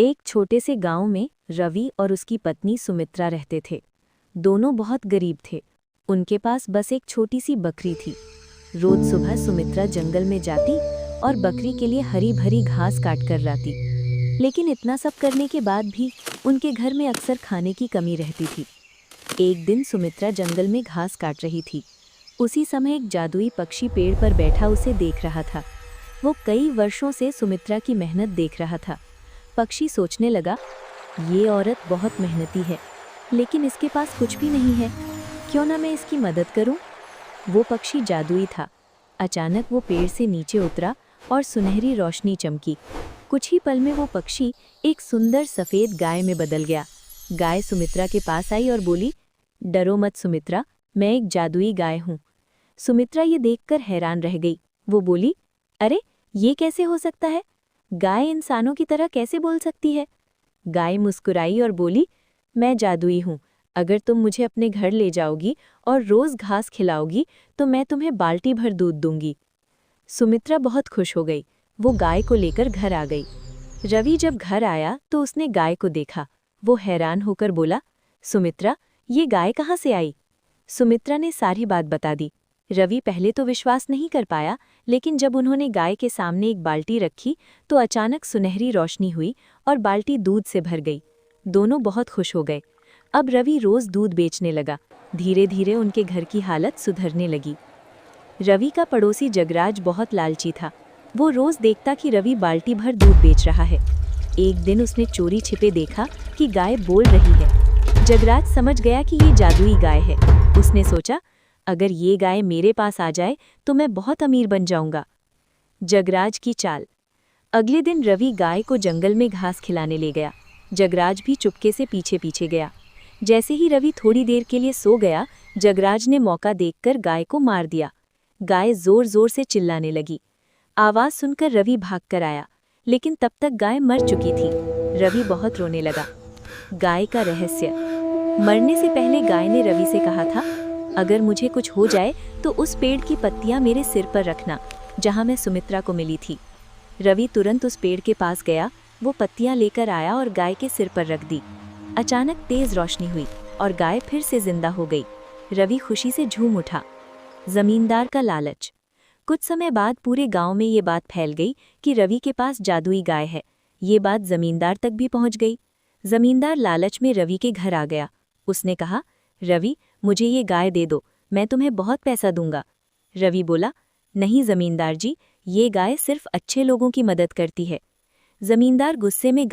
एक छोटे से गांव में रवि और उसकी पत्नी सुमित्रा रहते थे। दोनों बहुत गरीब थे। उनके पास बस एक छोटी सी बकरी थी। रोज सुबह सुमित्रा जंगल में जाती और बकरी के लिए हरी भरी घास काट कर लाती। लेकिन इतना सब करने के बाद भी उनके घर में अक्सर खाने की कमी रहती थी। एक दिन सुमित्रा जंगल में घास काट रही थी। उसी समय एक जादुई पक्षी पेड़ पर बैठा उसे देख रहा था। वो कई वर्षों से सुमित्रा की मेहनत देख रहा था। पक्षी सोचने लगा, ये औरत बहुत मेहनती है, लेकिन इसके पास कुछ भी नहीं है। क्यों ना मैं इसकी मदद करूं? वो पक्षी जादुई था। अचानक वो पेड़ से नीचे उतरा और सुनहरी रोशनी चमकी। कुछ ही पल में वो पक्षी एक सुंदर सफ़ेद गाय में बदल गया। गाय सुमित्रा के पास आई और बोली, डरो मत सुमित्रा, मैं एक जादुई गाय हूँ। सुमित्रा ये देखकर हैरान रह गई। वो बोली, अरे ये कैसे हो सकता है? गाय इंसानों की तरह कैसे बोल सकती है? गाय मुस्कुराई और बोली, मैं जादुई हूँ। अगर तुम मुझे अपने घर ले जाओगी और रोज़ घास खिलाओगी तो मैं तुम्हें बाल्टी भर दूध दूंगी। सुमित्रा बहुत खुश हो गई। वो गाय को लेकर घर आ गई। रवि जब घर आया तो उसने गाय को देखा। वो हैरान होकर बोला, सुमित्रा, ये गाय कहाँ से आई? सुमित्रा ने सारी बात बता दी। रवि पहले तो विश्वास नहीं कर पाया, लेकिन जब उन्होंने गाय के सामने एक बाल्टी रखी तो अचानक सुनहरी रोशनी हुई और बाल्टी दूध से भर गई। दोनों बहुत खुश हो गए। अब रवि रोज दूध बेचने लगा। धीरे धीरे उनके घर की हालत सुधरने लगी। रवि का पड़ोसी जगराज बहुत लालची था। वो रोज देखता कि रवि बाल्टी भर दूध बेच रहा है। एक दिन उसने चोरी छिपे देखा कि गाय बोल रही है। जगराज समझ गया कि ये जादुई गाय है। उसने सोचा, अगर ये गाय मेरे पास आ जाए तो मैं बहुत अमीर बन जाऊंगा। जगराज की चाल। अगले दिन रवि गाय को जंगल में घास खिलाने ले गया। जगराज भी चुपके से पीछे पीछे गया। जैसे ही रवि थोड़ी देर के लिए सो गया, जगराज ने मौका देखकर गाय को मार दिया। गाय जोर जोर से चिल्लाने लगी। आवाज सुनकर रवि भागकर आया, लेकिन तब तक गाय मर चुकी थी। रवि बहुत रोने लगा। गाय का रहस्य। मरने से पहले गाय ने रवि से कहा था, अगर मुझे कुछ हो जाए तो उस पेड़ की पत्तियां मेरे सिर पर रखना, जहां मैं सुमित्रा को मिली थी। रवि तुरंत उस पेड़ के पास गया। वो पत्तियां लेकर आया और गाय के सिर पर रख दी। अचानक तेज रोशनी हुई और गाय फिर से जिंदा हो गई। रवि खुशी से झूम उठा। जमींदार का लालच। कुछ समय बाद पूरे गांव में ये बात फैल गई कि रवि के पास जादुई गाय है। ये बात जमींदार तक भी पहुंच गई। जमींदार लालच में रवि के घर आ गया। उसने कहा, रवि, मुझे ये गाय दे दो, मैं तुम्हें बहुत पैसा दूंगा। रवि बोला, नहीं जमींदार जी, ये गाय सिर्फ अच्छे लोगों की मदद करती है। जमींदार गुस्से में गाय